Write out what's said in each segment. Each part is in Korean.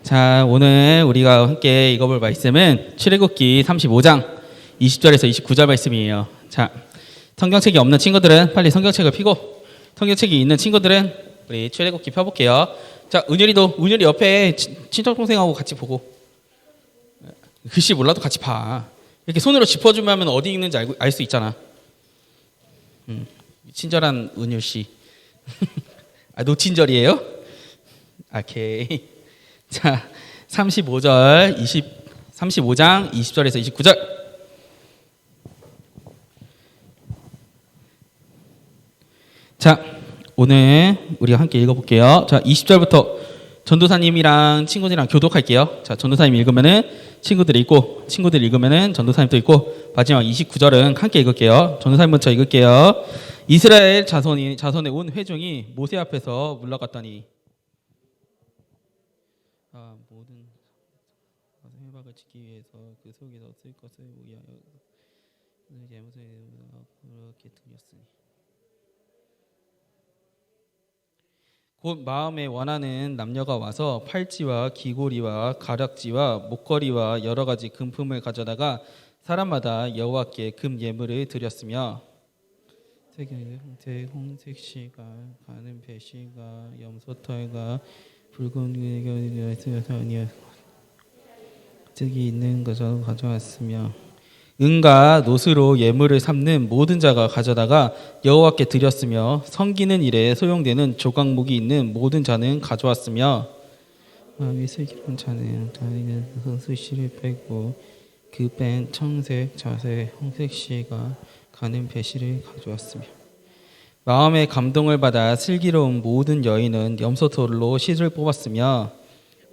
자, 오늘 우리가 함께 읽어볼 말씀은 출애굽기 35장 20절에서 29절 말씀이에요. 자, 성경책이 없는 친구들은 빨리 성경책을 펴고, 성경책이 있는 친구들은 우리 출애굽기 펴볼게요. 자, 은율이 옆에 친척 동생하고 같이 보고, 글씨 몰라도 같이 봐. 이렇게 손으로 짚어주면 어디 있는지 알 수 있잖아. 친절한 은율 씨. 아, 노친절이에요? 오케이. 자, 35장 20절에서 29절. 자, 오늘 우리가 함께 읽어볼게요. 자, 20절부터 전도사님이랑 친구들이랑 교독할게요. 자, 전도사님 읽으면은 친구들이 읽고, 친구들 읽으면은 전도사님도 읽고, 마지막 29절은 함께 읽을게요. 전도사님 먼저 읽을게요. 이스라엘 자손의 온 회중이 모세 앞에서 물러갔더니 모든 회박을 지키기 위해서 그 속에서 쓸 것을 위하여 그렇게 드렸으니 곧 마음에 원하는 남녀가 와서 팔찌와 귀고리와 가락지와 목걸이와 여러 가지 금품을 가져다가 사람마다 여호와께 금 예물을 드렸으며 홍색시가 가는 배시가 염소털과 붉은 득이 있는 것을 가져왔으며 은과 노스로 예물을 삼는 모든 자가 가져다가 여호와께 드렸으며 섬기는 일에 소용되는 조각목이 있는 모든 자는 가져왔으며 마음이 깊은 자는 다리는 수시를 빼고 그 뺀 청색 자색 홍색시가 가는 배시를 가져왔으며 마음의 감동을 받아 슬기로운 모든 여인은 염소털로 실을 뽑았으며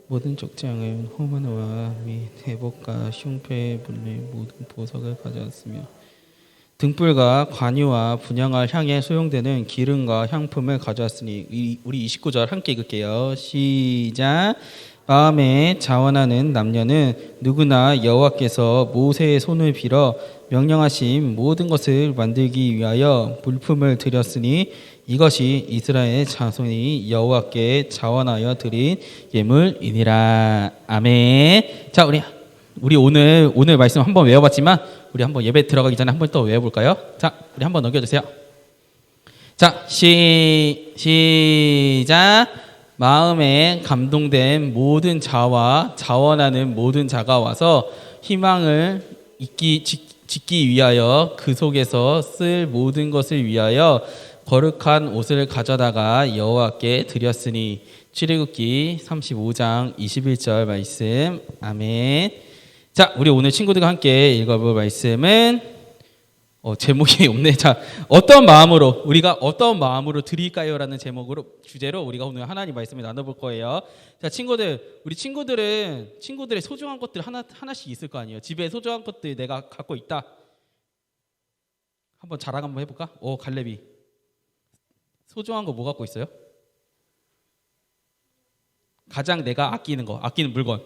모든 족장은 호마노와 및 대복과 흉패에 붙는 모든 보석을 가져왔으며 등불과 관유와 분향할 향에 소용되는 기름과 향품을 가져왔으니 우리 29절 함께 읽을게요. 시작. 마음에 자원하는 남녀는 누구나 여호와께서 모세의 손을 빌어 명령하신 모든 것을 만들기 위하여 물품을 드렸으니 이것이 이스라엘 자손이 여호와께 자원하여 드린 예물이니라. 아멘. 자, 우리 오늘 말씀 한번 외워봤지만 우리 한번 예배 들어가기 전에 한번 또 외워볼까요? 자, 우리 한번 넘겨주세요. 자, 시작. 마음에 감동된 모든 자와 자원하는 모든 자가 와서 희망을 짓기 위하여 그 속에서 쓸 모든 것을 위하여 거룩한 옷을 가져다가 여호와께 드렸으니. 출애굽기 35장 21절 말씀. 아멘. 자, 우리 오늘 친구들과 함께 읽어볼 말씀은 제목이 없네. 자, 우리가 어떤 마음으로 드릴까요라는 주제로 우리가 오늘 하나님 말씀을 나눠볼 거예요. 자, 우리 친구들의 소중한 것들 하나씩 있을 거 아니에요. 집에 소중한 것들 내가 갖고 있다. 한번 자랑 한번 해볼까? 갈래비. 소중한 거 뭐 갖고 있어요? 가장 내가 아끼는 물건.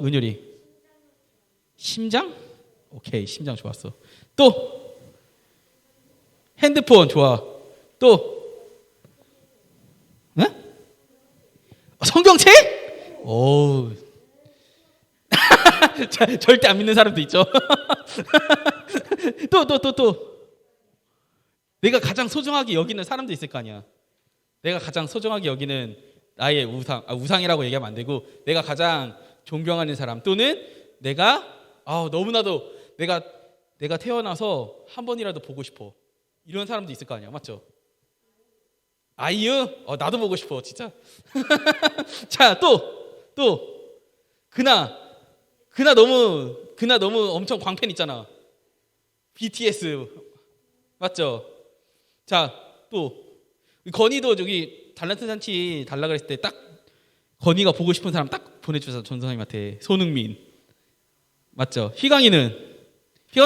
은율이. 심장? 오케이, 심장 좋았어. 또 핸드폰 좋아. 또 성경책? 오. 절대 안 믿는 사람도 있죠. 또 내가 가장 소중하게 여기는 사람도 있을 거 아니야. 내가 가장 소중하게 여기는 나의 우상이라고 얘기하면 안 되고 내가 가장 존경하는 사람, 또는 너무나도 내가 태어나서 한 번이라도 보고 싶어, 이런 사람도 있을 거 아니야. 맞죠? 아이유? 나도 보고 싶어 진짜. 자, 또 그나 너무 엄청 광팬 있잖아. BTS. 맞죠? 자, 또 건이도 저기 달란트 잔치 달라 그랬을 때 딱 건이가 보고 싶은 사람 딱 보내주셔서 전선생님한테. 손흥민. 맞죠? 희강이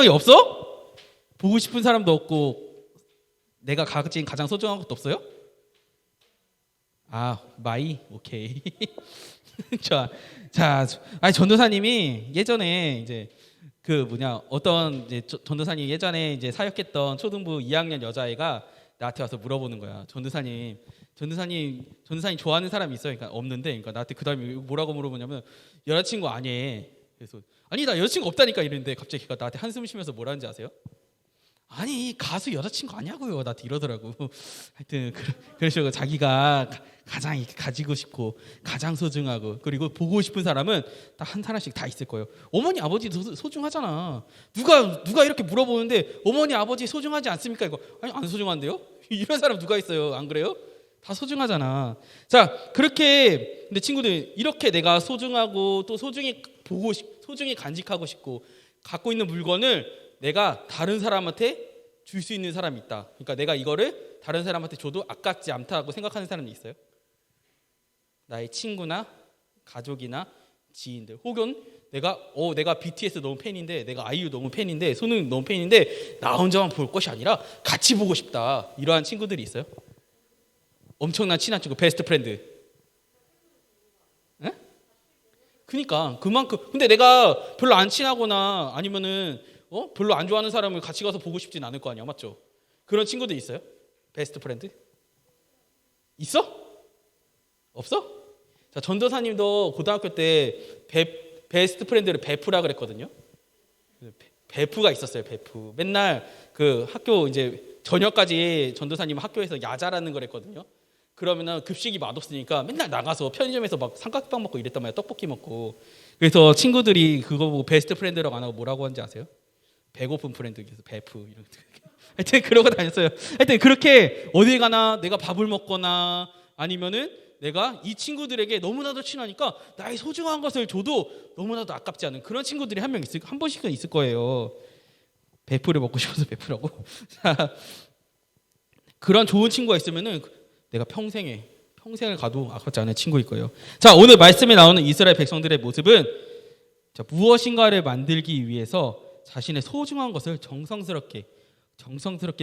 없어? 보고 싶은 사람도 없고 내가 가장 소중한 것도 없어요? 마이? 오케이. 자, 전도사님이 예전에 이제 전도사님 예전에 이제 사역했던 초등부 2학년 여자애가 나한테 와서 물어보는 거야. 전도사님, 전도사님 좋아하는 사람이 있어요. 그러니까 없는데, 그러니까 나한테 그 다음에 뭐라고 물어보냐면 여자친구 아니. 그래서 아니 나 여자친구 없다니까 이랬는데 갑자기 걔가 나한테 한숨 쉬면서 뭐라는지 아세요? 아니 가수 여자친구 아냐고요. 나한테 이러더라고. 하여튼 그러시고 자기가 가장 이렇게 가지고 싶고 가장 소중하고 그리고 보고 싶은 사람은 딱 한 사람씩 다 있을 거예요. 어머니 아버지도 소중하잖아. 누가 이렇게 물어보는데 어머니 아버지 소중하지 않습니까? 이거 아니 안 소중한데요? 이런 사람 누가 있어요? 안 그래요? 다 소중하잖아. 자 그렇게 근데 친구들 이렇게 내가 소중하고 또 소중히 소중히 간직하고 싶고 갖고 있는 물건을 내가 다른 사람한테 줄 수 있는 사람이 있다. 그러니까 내가 이거를 다른 사람한테 줘도 아깝지 않다고 생각하는 사람이 있어요. 나의 친구나 가족이나 지인들 혹은 내가 BTS 너무 팬인데 내가 아이유 너무 팬인데 손흥민 너무 팬인데 나 혼자만 볼 것이 아니라 같이 보고 싶다. 이러한 친구들이 있어요. 엄청난 친한 친구 베스트 프렌드. 에? 그러니까 그만큼 근데 내가 별로 안 친하거나 아니면은 별로 안 좋아하는 사람을 같이 가서 보고 싶진 않을 거 아니야, 맞죠? 그런 친구들 있어요? 베스트 프렌드? 있어? 없어? 자, 전도사님도 고등학교 때 베스트 프렌드를 베프라 그랬거든요. 베프가 있었어요, 베프. 맨날 그 학교 이제 저녁까지 전도사님 학교에서 야자라는 걸 했거든요. 그러면은 급식이 맛없으니까 맨날 나가서 편의점에서 막 삼각빵 먹고 이랬단 말이야, 떡볶이 먹고. 그래서 친구들이 그거 보고 베스트 프렌드라고 안 하고 뭐라고 하는지 아세요? 배고픈 프렌드, 그래서 베프 이런. 하여튼 그러고 다녔어요. 하여튼 그렇게 어딜 가나 내가 밥을 먹거나 아니면은 내가 이 친구들에게 너무나도 친하니까 나의 소중한 것을 줘도 너무나도 아깝지 않은 그런 친구들이 한 번씩은 있을 거예요. 베프를 먹고 싶어서 베프라고. 그런 좋은 친구가 있으면은 내가 평생을 가도 아깝지 않은 친구일 거예요. 자, 오늘 말씀에 나오는 이스라엘 백성들의 모습은 자, 무엇인가를 만들기 위해서 자신의 소중한 것을 정성스럽게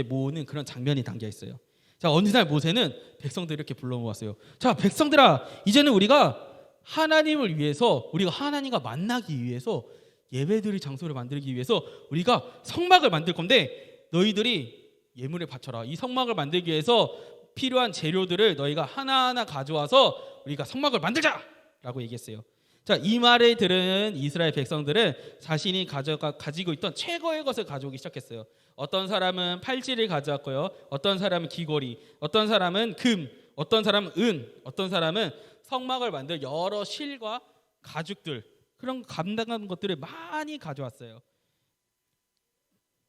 모으는 그런 장면이 담겨 있어요. 자, 어느 날 모세는 백성들을 이렇게 불러 모았어요. 자, 백성들아, 이제는 우리가 하나님을 위해서 우리가 하나님과 만나기 위해서 예배드릴 장소를 만들기 위해서 우리가 성막을 만들 건데 너희들이 예물을 바쳐라. 이 성막을 만들기 위해서 필요한 재료들을 너희가 하나하나 가져와서 우리가 성막을 만들자라고 얘기했어요. 자, 이 말을 들은 이스라엘 백성들은 자신이 가지고 있던 최고의 것을 가져오기 시작했어요. 어떤 사람은 팔찌를 가져왔고요. 어떤 사람은 귀걸이, 어떤 사람은 금, 어떤 사람은 은, 어떤 사람은 성막을 만들 여러 실과 가죽들 그런 감당하는 것들을 많이 가져왔어요.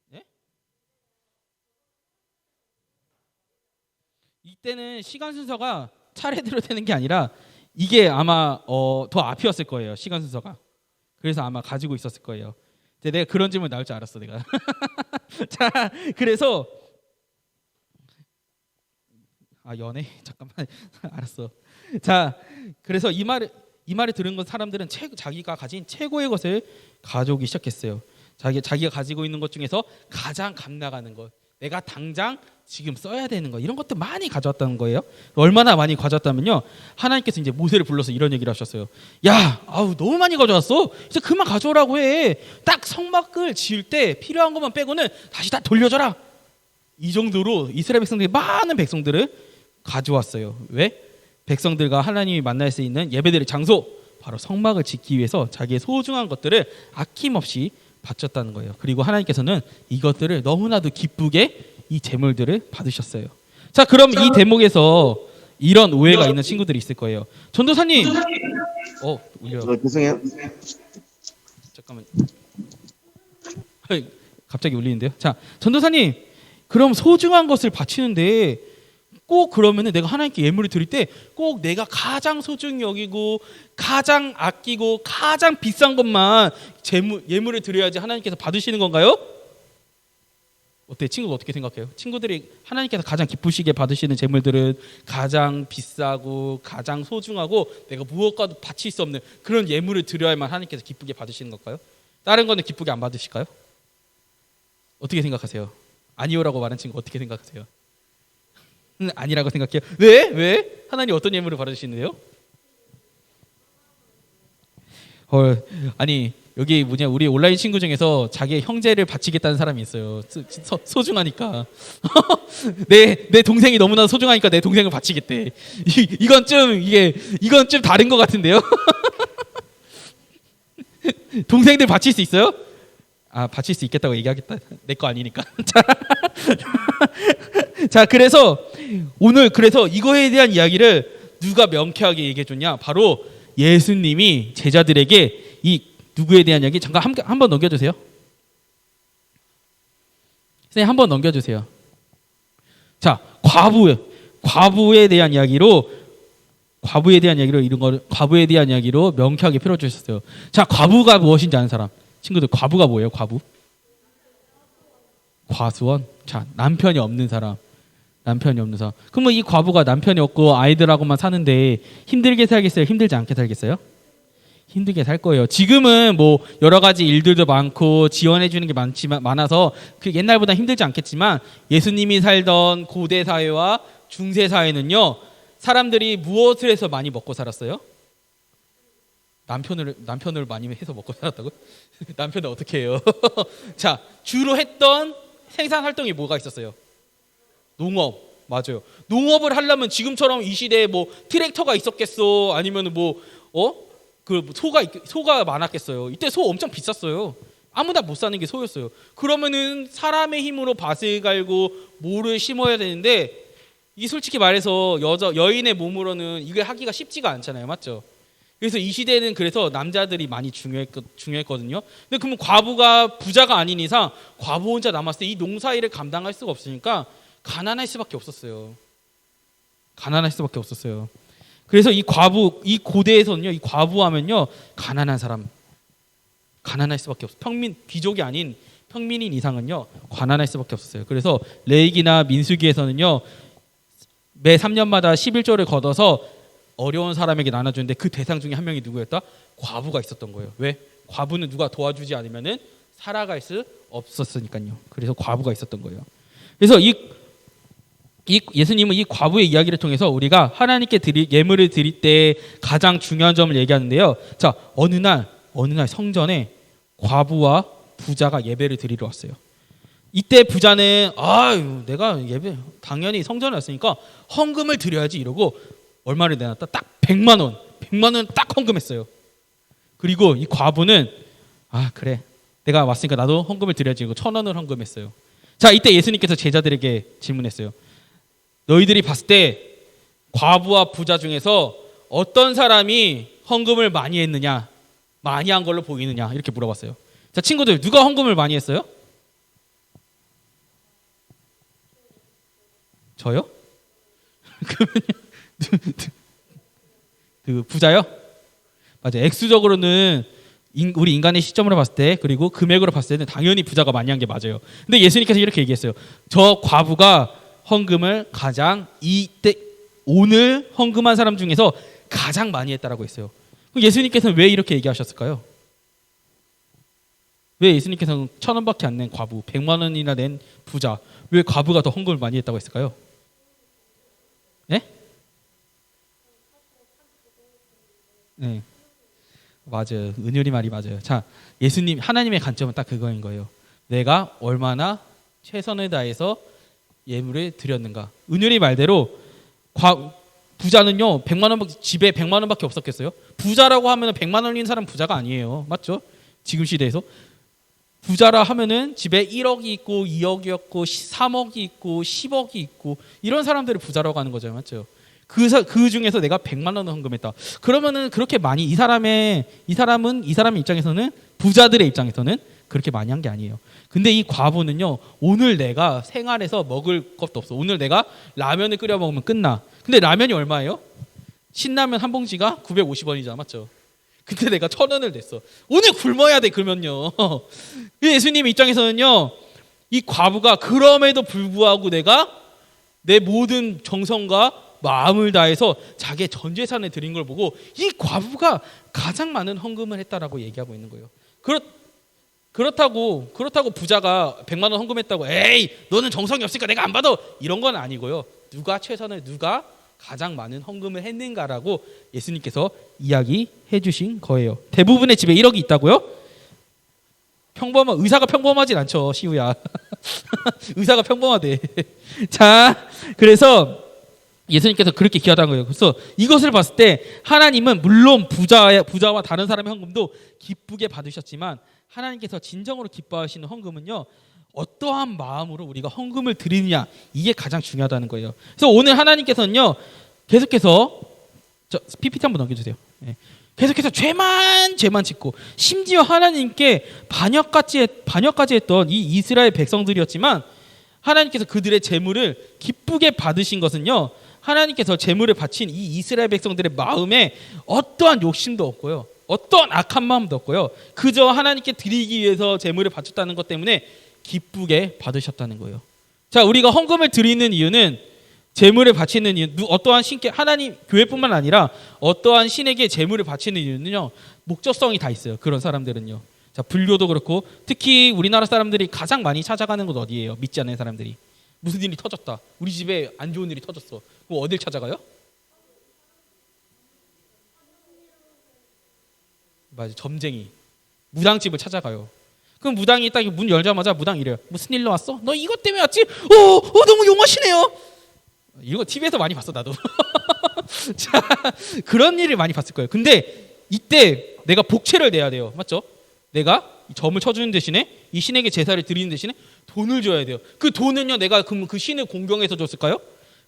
네? 이때는 시간 순서가 차례대로 되는 게 아니라 이게 아마 더 앞이었을 거예요. 시간 순서가. 그래서 아마 가지고 있었을 거예요. 근데 내가 그런 질문 나올 줄 알았어, 내가. 자, 그래서 연애 잠깐만 알았어. 자, 그래서 이 말을 들은 건 사람들은 자기가 가진 최고의 것을 가져오기 시작했어요. 자기가 가지고 있는 것 중에서 가장 값나가는 것, 내가 당장 지금 써야 되는 거 이런 것들 많이 가져왔다는 거예요. 얼마나 많이 가져왔다면요. 하나님께서 이제 모세를 불러서 이런 얘기를 하셨어요. 야, 너무 많이 가져왔어. 이제 그만 가져오라고 해. 딱 성막을 지을 때 필요한 것만 빼고는 다시 다 돌려줘라. 이 정도로 이스라엘 백성들이 많은 백성들을 가져왔어요. 왜? 백성들과 하나님이 만날 수 있는 예배드릴 장소 바로 성막을 짓기 위해서 자기의 소중한 것들을 아낌없이 바쳤다는 거예요. 그리고 하나님께서는 이것들을 너무나도 기쁘게 이 제물들을 받으셨어요. 자, 그럼 이 대목에서 이런 오해가 있는 친구들이 있을 거예요. 전도사님, 울려. 죄송해요. 잠깐만. 갑자기 울리는데요. 자, 전도사님, 그럼 소중한 것을 바치는데 꼭 그러면은 내가 하나님께 예물을 드릴 때 꼭 내가 가장 소중히 여기고 가장 아끼고 가장 비싼 것만 예물을 드려야지 하나님께서 받으시는 건가요? 어때? 친구가 어떻게 생각해요? 친구들이 하나님께서 가장 기쁘시게 받으시는 제물들은 가장 비싸고 가장 소중하고 내가 무엇과도 바칠 수 없는 그런 예물을 드려야만 하나님께서 기쁘게 받으시는 걸까요? 다른 거는 기쁘게 안 받으실까요? 어떻게 생각하세요? 아니오라고 말한 친구 어떻게 생각하세요? 아니라고 생각해요. 왜? 하나님 어떤 예물을 받으시는데요? 아니 여기 뭐냐 우리 온라인 친구 중에서 자기 형제를 바치겠다는 사람이 있어요. 소중하니까 내 동생이 너무나 소중하니까 내 동생을 바치겠대. 이건 좀 다른 것 같은데요. 동생들 바칠 수 있어요? 아, 바칠 수 있겠다고 얘기하겠다. 내 거 아니니까. 자, 그래서 오늘 이거에 대한 이야기를 누가 명쾌하게 얘기해 줬냐? 바로 예수님이 제자들에게 이 누구에 대한 이야기 잠깐 한번 넘겨주세요. 선생님 한번 넘겨주세요. 자, 과부에 대한 이야기로 명쾌하게 풀어주셨어요. 자, 과부가 무엇인지 아는 사람? 친구들, 과부가 뭐예요? 과부? 과수원. 자, 남편이 없는 사람. 그러면 이 과부가 남편이 없고 아이들하고만 사는데 힘들게 살겠어요? 힘들지 않게 살겠어요? 힘들게 살 거예요. 지금은 뭐 여러 가지 일들도 많고 지원해 주는 게 많아서 그 옛날보다 힘들지 않겠지만, 예수님이 살던 고대 사회와 중세 사회는요, 사람들이 무엇을 해서 많이 먹고 살았어요? 남편을 많이 해서 먹고 살았다고? 남편을 어떻게 해요? 자, 주로 했던 생산 활동이 뭐가 있었어요? 농업. 맞아요. 농업을 하려면 지금처럼 이 시대에 뭐 트랙터가 있었겠어? 아니면 소가 많았겠어요? 이때 소 엄청 비쌌어요. 아무나 못 사는 게 소였어요. 그러면은 사람의 힘으로 밭을 갈고 모를 심어야 되는데, 이 솔직히 말해서 여인의 몸으로는 이걸 하기가 쉽지가 않잖아요. 맞죠? 그래서 이 시대는 그래서 남자들이 많이 중요했거든요. 근데 그러면 과부가 부자가 아닌 이상 과부 혼자 남았을 때 이 농사일을 감당할 수가 없으니까 가난할 수밖에 없었어요. 그래서 이 고대에서는요, 이 과부하면요, 가난한 사람, 가난할 수밖에 없어요. 귀족이 아닌 평민인 이상은요, 가난할 수밖에 없었어요. 그래서 레위기나 민수기에서는요, 매 3년마다 11조를 걷어서 어려운 사람에게 나눠주는데, 그 대상 중에 한 명이 누구였다? 과부가 있었던 거예요. 왜? 과부는 누가 도와주지 않으면은 살아갈 수 없었으니까요. 그래서 과부가 있었던 거예요. 그래서 예수님은 이 과부의 이야기를 통해서 우리가 하나님께 예물을 드릴 때 가장 중요한 점을 얘기하는데요. 자, 어느 날 성전에 과부와 부자가 예배를 드리러 왔어요. 이때 부자는 내가 예배 당연히 성전에 왔으니까 헌금을 드려야지 이러고 얼마를 내놨다? 딱 100만 원 딱 헌금했어요. 그리고 이 과부는 그래, 내가 왔으니까 나도 헌금을 드려야지 이러고 1,000원을 헌금했어요. 자, 이때 예수님께서 제자들에게 질문했어요. 너희들이 봤을 때 과부와 부자 중에서 어떤 사람이 헌금을 많이 했느냐, 많이 한 걸로 보이느냐, 이렇게 물어봤어요. 자, 친구들, 누가 헌금을 많이 했어요? 저요? 그 부자요? 맞아요. 액수적으로는 우리 인간의 시점으로 봤을 때, 그리고 금액으로 봤을 때는 당연히 부자가 많이 한 게 맞아요. 근데 예수님께서 이렇게 얘기했어요. 저 과부가 헌금을 오늘 헌금한 사람 중에서 가장 많이 했다라고 했어요. 그럼 예수님께서는 왜 이렇게 얘기하셨을까요? 왜 예수님께서는 1,000원밖에 안 낸 과부, 100만 원이나 낸 부자, 왜 과부가 더 헌금을 많이 했다고 했을까요? 네? 네, 맞아요. 은율이 말이 맞아요. 자, 하나님의 관점은 딱 그거인 거예요. 내가 얼마나 최선을 다해서 예물을 드렸는가. 은율이 말대로 부자는요, 100만 원, 집에 100만 원밖에 없었겠어요? 부자라고 하면 100만 원인 사람 부자가 아니에요. 맞죠? 지금 시대에서 부자라 하면은 집에 1억이 있고 2억이 있고 3억이 있고 10억이 있고 이런 사람들을 부자라고 하는 거죠. 맞죠? 그 중에서 내가 100만 원을 헌금했다. 그러면은 그렇게 많이 이 사람의 입장에서는, 부자들의 입장에서는 그렇게 많이 한 게 아니에요. 근데 이 과부는요, 오늘 내가 생활에서 먹을 것도 없어. 오늘 내가 라면을 끓여 먹으면 끝나. 근데 라면이 얼마예요? 신라면 한 봉지가 950원이잖아. 맞죠? 근데 내가 1,000원을 냈어. 오늘 굶어야 돼, 그러면요. 예수님 입장에서는요, 이 과부가 그럼에도 불구하고 내가 내 모든 정성과 마음을 다해서 자기의 전 재산을 드린 걸 보고 이 과부가 가장 많은 헌금을 했다라고 얘기하고 있는 거예요. 그렇다고 부자가 100만 원 헌금했다고 에이 너는 정성이 없으니까 내가 안 받아, 이런 건 아니고요. 누가 가장 많은 헌금을 했는가라고 예수님께서 이야기해 주신 거예요. 대부분의 집에 1억이 있다고요? 의사가 평범하진 않죠, 시우야. 의사가 평범하대. 자, 그래서 예수님께서 그렇게 귀하다는 거예요. 그래서 이것을 봤을 때 하나님은 물론 부자와 다른 사람의 헌금도 기쁘게 받으셨지만 하나님께서 진정으로 기뻐하시는 헌금은요, 어떠한 마음으로 우리가 헌금을 드리느냐, 이게 가장 중요하다는 거예요. 그래서 오늘 하나님께서는요, 계속해서 PPT 한번 넘겨주세요. 네. 계속해서 죄만 짓고, 심지어 하나님께 반역까지 했던 이 이스라엘 백성들이었지만 하나님께서 그들의 재물을 기쁘게 받으신 것은요, 하나님께서 재물을 바친 이 이스라엘 백성들의 마음에 어떠한 욕심도 없고요, 어떠한 악한 마음도 없고요, 그저 하나님께 드리기 위해서 재물을 바쳤다는 것 때문에 기쁘게 받으셨다는 거예요. 자, 우리가 헌금을 드리는 이유는, 재물을 바치는 이유, 어떠한 신께, 하나님 교회뿐만 아니라 어떠한 신에게 재물을 바치는 이유는요, 목적성이 다 있어요. 그런 사람들은요. 자, 불교도 그렇고, 특히 우리나라 사람들이 가장 많이 찾아가는 곳 어디예요? 믿지 않는 사람들이. 무슨 일이 터졌다, 우리 집에 안 좋은 일이 터졌어, 그럼 어딜 찾아가요? 맞아, 점쟁이, 무당집을 찾아가요. 그럼 무당이 딱 문 열자마자 무당 이래요. 무슨 일로 왔어? 너 이것 때문에 왔지? 너무 용하시네요. 이거 TV에서 많이 봤어, 나도. 자, 그런 일을 많이 봤을 거예요. 근데 이때 내가 복채를 내야 돼요. 맞죠? 내가 점을 쳐주는 대신에 이 신에게 제사를 드리는 대신에 돈을 줘야 돼요. 그 돈은요, 내가 그 신을 공경해서 줬을까요?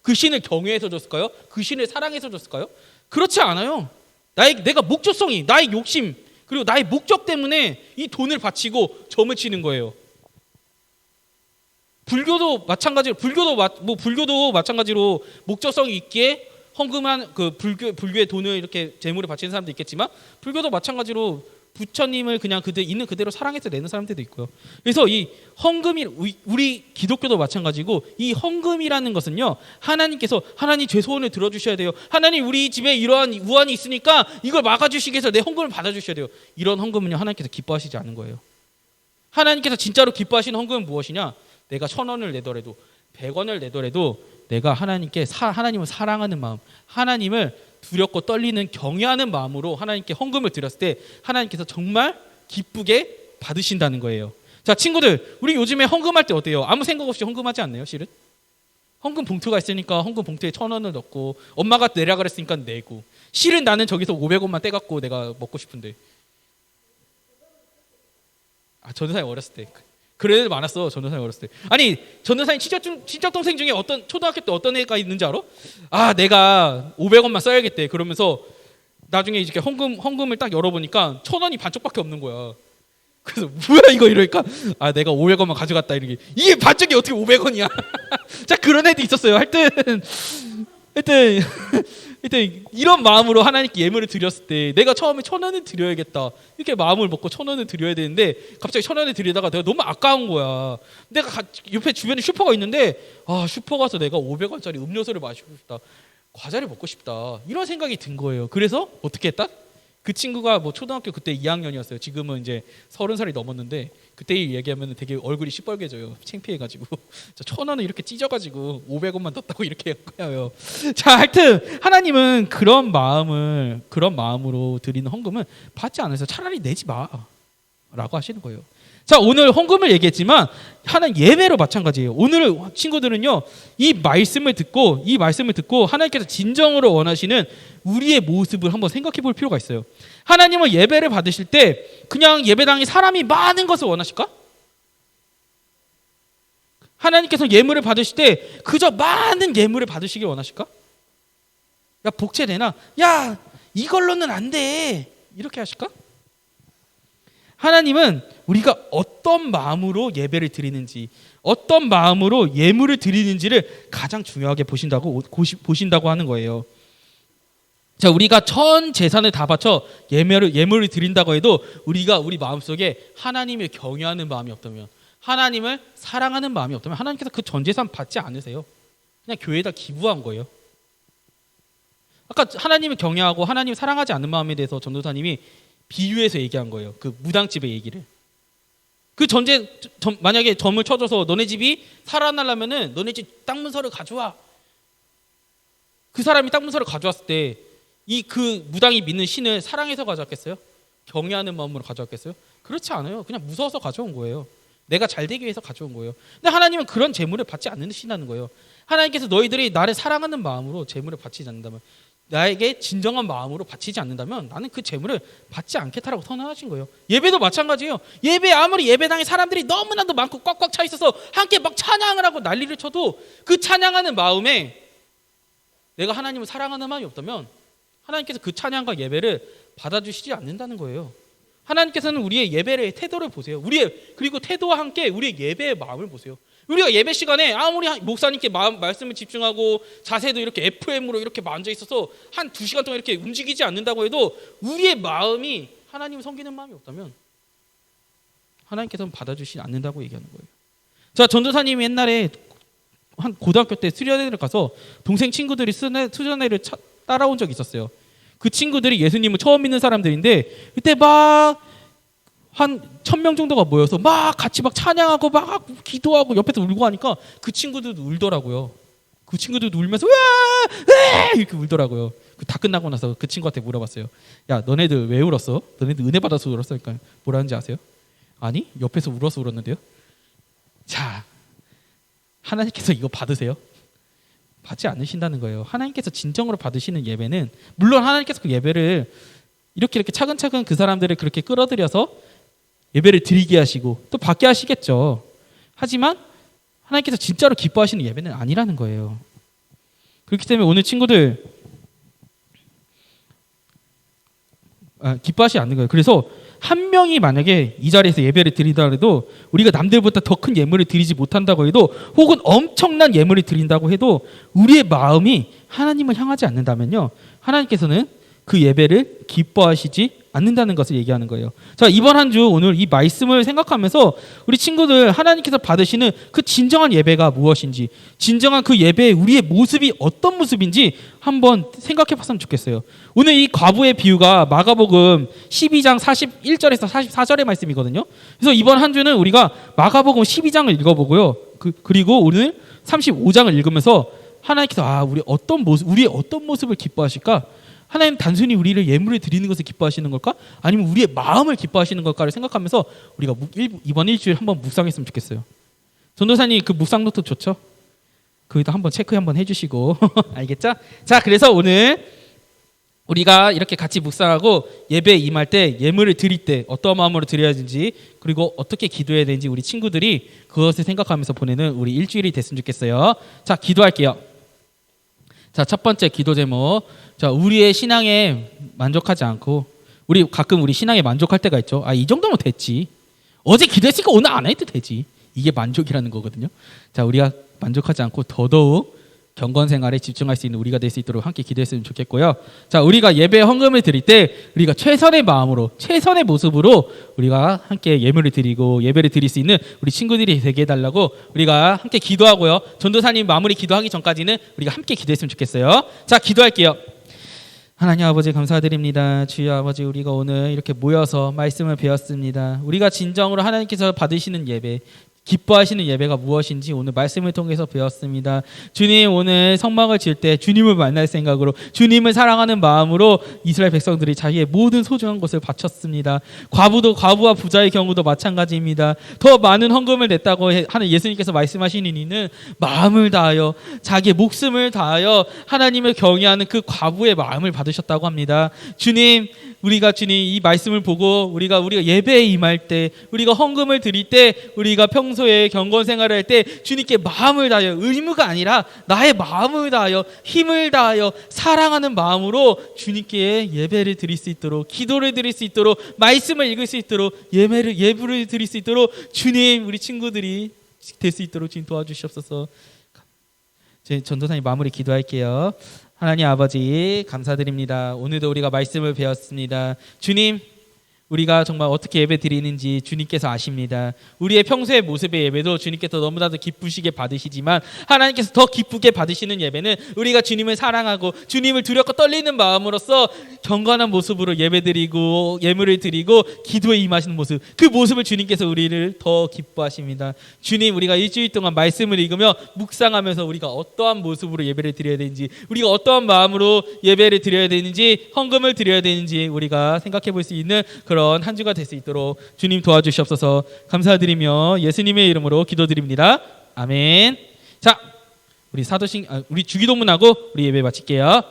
그 신을 경외해서 줬을까요? 그 신을 사랑해서 줬을까요? 그렇지 않아요. 내가 목적성이, 나의 욕심, 그리고 나의 목적 때문에 이 돈을 바치고 점을 치는 거예요. 불교도 마찬가지로 목적성이 있기에 헌금한 그 불교의 돈을 이렇게 재물을 바치는 사람도 있겠지만, 불교도 마찬가지로 부처님을 그냥 있는 그대로 사랑해서 내는 사람들도 있고요. 그래서 이 헌금이, 우리 기독교도 마찬가지고, 이 헌금이라는 것은요, 하나님 제 소원을 들어주셔야 돼요. 하나님, 우리 집에 이러한 우환이 있으니까 이걸 막아주시기 위해서 내 헌금을 받아주셔야 돼요. 이런 헌금은요, 하나님께서 기뻐하시지 않은 거예요. 하나님께서 진짜로 기뻐하시는 헌금은 무엇이냐? 내가 1,000원을 내더라도 100원을 내더라도 내가 하나님을 사랑하는 마음, 하나님을 두렵고 떨리는 경외하는 마음으로 하나님께 헌금을 드렸을 때 하나님께서 정말 기쁘게 받으신다는 거예요. 자, 친구들, 우리 요즘에 헌금할 때 어때요? 아무 생각 없이 헌금하지 않나요? 실은 헌금 봉투가 있으니까 헌금 봉투에 1,000원을 넣고, 엄마가 내라 그랬으니까 내고, 실은 나는 저기서 500원만 떼갖고 내가 먹고 싶은데. 전도사님 어렸을 때 그런 애들 많았어. 전도사님 어렸을 때. 아니, 전도사님 친척 동생 중에 초등학교 때 어떤 애가 있는지 알아? 내가 500원만 써야겠대. 그러면서 나중에 이렇게 헌금을 딱 열어보니까 1,000원이 반쪽밖에 없는 거야. 그래서 뭐야 이거, 이러니까 내가 500원만 가져갔다, 이렇게. 이게 반쪽이 어떻게 500원이야? 자, 그런 애도 있었어요. 하여튼 이런 마음으로 하나님께 예물을 드렸을 때, 내가 처음에 1,000원을 드려야겠다, 이렇게 마음을 먹고 1,000원을 드려야 되는데, 갑자기 1,000원을 드리다가 내가 너무 아까운 거야. 내가 옆에 주변에 슈퍼가 있는데, 슈퍼 가서 내가 500원짜리 음료수를 마시고 싶다, 과자를 먹고 싶다, 이런 생각이 든 거예요. 그래서 어떻게 했다? 그 친구가 초등학교 그때 2학년이었어요. 지금은 이제 30살이 넘었는데, 그때 얘기하면 되게 얼굴이 시뻘개져요. 창피해가지고. 1,000원을 이렇게 찢어가지고 500원만 넣었다고 이렇게 거예요. 자, 하여튼 하나님은 그런 마음으로 드리는 헌금은 받지 않으세요. 차라리 내지 마라고 하시는 거예요. 자, 오늘 헌금을 얘기했지만 하나님 예배로 마찬가지예요. 오늘 친구들은요, 이 말씀을 듣고 하나님께서 진정으로 원하시는 우리의 모습을 한번 생각해 볼 필요가 있어요. 하나님은 예배를 받으실 때 그냥 예배당에 사람이 많은 것을 원하실까? 하나님께서 예물을 받으실 때 그저 많은 예물을 받으시길 원하실까? 야, 복채 내놔. 야, 이걸로는 안 돼. 이렇게 하실까? 하나님은 우리가 어떤 마음으로 예배를 드리는지, 어떤 마음으로 예물을 드리는지를 가장 중요하게 보신다고 하는 거예요. 자, 우리가 전 재산을 다 바쳐 예물을 드린다고 해도 우리 마음속에 하나님을 경외하는 마음이 없다면, 하나님을 사랑하는 마음이 없다면 하나님께서 그 전 재산 받지 않으세요. 그냥 교회에다 기부한 거예요. 아까 하나님을 경외하고 하나님을 사랑하지 않는 마음에 대해서 전도사님이 비유해서 얘기한 거예요. 그 무당집의 얘기를. 만약에 점을 쳐줘서 너네 집이 살아나려면은 너네 집 땅 문서를 가져와. 그 사람이 땅 문서를 가져왔을 때 그 무당이 믿는 신을 사랑해서 가져왔겠어요? 경외하는 마음으로 가져왔겠어요? 그렇지 않아요. 그냥 무서워서 가져온 거예요. 내가 잘 되기 위해서 가져온 거예요. 근데 하나님은 그런 재물을 받지 않으신다는 거예요. 하나님께서 너희들이 나를 사랑하는 마음으로 재물을 바치지 않는다면, 나에게 진정한 마음으로 바치지 않는다면 나는 그 재물을 받지 않겠다라고 선언하신 거예요. 예배도 마찬가지예요. 예배 아무리 예배당에 사람들이 너무나도 많고 꽉꽉 차 있어서 함께 막 찬양을 하고 난리를 쳐도 그 찬양하는 마음에 내가 하나님을 사랑하는 마음이 없다면 하나님께서 그 찬양과 예배를 받아주시지 않는다는 거예요. 하나님께서는 우리의 예배의 태도를 보세요. 그리고 태도와 함께 우리의 예배의 마음을 보세요. 우리가 예배 시간에 아무리 목사님께 말씀을 집중하고 자세도 이렇게 FM으로 이렇게 앉아 있어서 한 2시간 동안 이렇게 움직이지 않는다고 해도 우리의 마음이 하나님을 섬기는 마음이 없다면 하나님께서는 받아주시지 않는다고 얘기하는 거예요. 자, 전도사님이 옛날에 한 고등학교 때 수련회를 가서 동생 친구들이 수련회를 따라온 적이 있었어요. 그 친구들이 예수님을 처음 믿는 사람들인데 그때 막 한 1000명 정도가 모여서 막 같이 막 찬양하고 막 기도하고 옆에서 울고 하니까 그 친구들도 울더라고요. 그 친구들도 울면서 으아! 이렇게 울더라고요. 다 끝나고 나서 그 친구한테 물어봤어요. 야, 너네들 왜 울었어? 너네들 은혜 받아서 울었어? 그러니까 뭐라는지 아세요? 아니, 옆에서 울어서 울었는데요. 자, 하나님께서 이거 받으세요? 받지 않으신다는 거예요. 하나님께서 진정으로 받으시는 예배는, 물론 하나님께서 그 예배를 이렇게 차근차근 그 사람들을 그렇게 끌어들여서 예배를 드리게 하시고 또 받게 하시겠죠. 하지만 하나님께서 진짜로 기뻐하시는 예배는 아니라는 거예요. 그렇기 때문에 오늘 친구들 기뻐하시지 않는 거예요. 그래서 한 명이 만약에 이 자리에서 예배를 드린다 해도 우리가 남들보다 더 큰 예물을 드리지 못한다고 해도, 혹은 엄청난 예물을 드린다고 해도 우리의 마음이 하나님을 향하지 않는다면요, 하나님께서는 그 예배를 기뻐하시지 않는다는 것을 얘기하는 거예요. 자, 이번 한 주 오늘 이 말씀을 생각하면서 우리 친구들, 하나님께서 받으시는 그 진정한 예배가 무엇인지, 진정한 그 예배의 우리의 모습이 어떤 모습인지 한번 생각해 봤으면 좋겠어요. 오늘 이 과부의 비유가 마가복음 12장 41절에서 44절의 말씀이거든요. 그래서 이번 한 주는 우리가 마가복음 12장을 읽어보고요, 그리고 오늘 35장을 읽으면서 하나님께서 우리의 어떤 모습을 기뻐하실까? 하나님 단순히 우리를 예물을 드리는 것을 기뻐하시는 걸까? 아니면 우리의 마음을 기뻐하시는 걸까를 생각하면서 우리가 이번 일주일 한번 묵상했으면 좋겠어요. 전도사님 그 묵상 노트 좋죠? 그기도 한번 체크 한번 해주시고 알겠죠? 자, 그래서 오늘 우리가 이렇게 같이 묵상하고 예배에 임할 때, 예물을 드릴 때 어떤 마음으로 드려야 되는지, 그리고 어떻게 기도해야 되는지 우리 친구들이 그것을 생각하면서 보내는 우리 일주일이 됐으면 좋겠어요. 자, 기도할게요. 자, 첫 번째 기도 제목. 자, 우리의 신앙에 만족하지 않고, 우리 가끔 우리 신앙에 만족할 때가 있죠. 이 정도면 됐지. 어제 기도했으니까 오늘 안 해도 되지. 이게 만족이라는 거거든요. 자, 우리가 만족하지 않고 더더욱 경건 생활에 집중할 수 있는 우리가 될 수 있도록 함께 기도했으면 좋겠고요. 자, 우리가 예배 헌금을 드릴 때 우리가 최선의 마음으로, 최선의 모습으로 우리가 함께 예물을 드리고 예배를 드릴 수 있는 우리 친구들이 되게 해달라고 우리가 함께 기도하고요. 전도사님 마무리 기도하기 전까지는 우리가 함께 기도했으면 좋겠어요. 자, 기도할게요. 하나님 아버지 감사드립니다. 주여 아버지, 우리가 오늘 이렇게 모여서 말씀을 배웠습니다. 우리가 진정으로 하나님께서 받으시는 예배, 기뻐하시는 예배가 무엇인지 오늘 말씀을 통해서 배웠습니다. 주님, 오늘 성막을 지을 때 주님을 만날 생각으로, 주님을 사랑하는 마음으로 이스라엘 백성들이 자기의 모든 소중한 것을 바쳤습니다. 과부와 부자의 경우도 마찬가지입니다. 더 많은 헌금을 냈다고 하는 예수님께서 말씀하시는 이는 마음을 다하여, 자기의 목숨을 다하여 하나님을 경외하는 그 과부의 마음을 받으셨다고 합니다. 주님, 우리가 주님 이 말씀을 보고 우리가 예배에 임할 때, 우리가 헌금을 드릴 때, 우리가 평소에 경건 생활을 할 때 주님께 마음을 다하여, 의무가 아니라 나의 마음을 다하여, 힘을 다하여 사랑하는 마음으로 주님께 예배를 드릴 수 있도록, 기도를 드릴 수 있도록, 말씀을 읽을 수 있도록, 예불을 드릴 수 있도록 주님, 우리 친구들이 될 수 있도록 주님 도와주시옵소서. 제 전도사님 마무리 기도할게요. 하나님 아버지 감사드립니다. 오늘도 우리가 말씀을 배웠습니다. 주님, 우리가 정말 어떻게 예배 드리는지 주님께서 아십니다. 우리의 평소의 모습의 예배도 주님께서 너무나도 기쁘시게 받으시지만, 하나님께서 더 기쁘게 받으시는 예배는 우리가 주님을 사랑하고 주님을 두렵고 떨리는 마음으로써 경건한 모습으로 예배드리고 예물을 드리고 기도에 임하시는 모습, 그 모습을 주님께서 우리를 더 기뻐하십니다. 주님, 우리가 일주일 동안 말씀을 읽으며 묵상하면서 우리가 어떠한 모습으로 예배를 드려야 되는지, 우리가 어떠한 마음으로 예배를 드려야 되는지, 헌금을 드려야 되는지 우리가 생각해 볼 수 있는 그런 그런 한 주가 될 수 있도록 주님 도와주시옵소서. 감사드리며 예수님의 이름으로 기도드립니다. 아멘. 자, 우리 주기도문하고 우리 예배 마칠게요.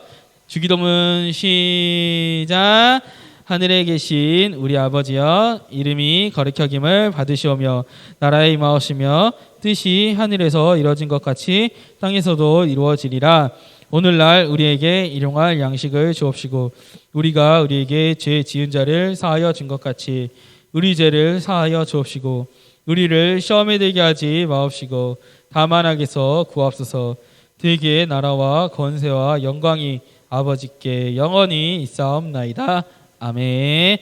주기도문 시작. 하늘에 계신 우리 아버지여, 이름이 거룩히 여김을 받으시오며 나라에 임하오시며 뜻이 하늘에서 이루어진 것 같이 땅에서도 이루어지리라. 오늘날 우리에게 일용할 양식을 주옵시고 우리가 우리에게 죄 지은 자를 사하여 준 것 같이 우리 죄를 사하여 주옵시고 우리를 시험에 들게 하지 마옵시고 다만 악에서 구하옵소서. 되게 나라와 권세와 영광이 아버지께 영원히 있사옵나이다. 아멘.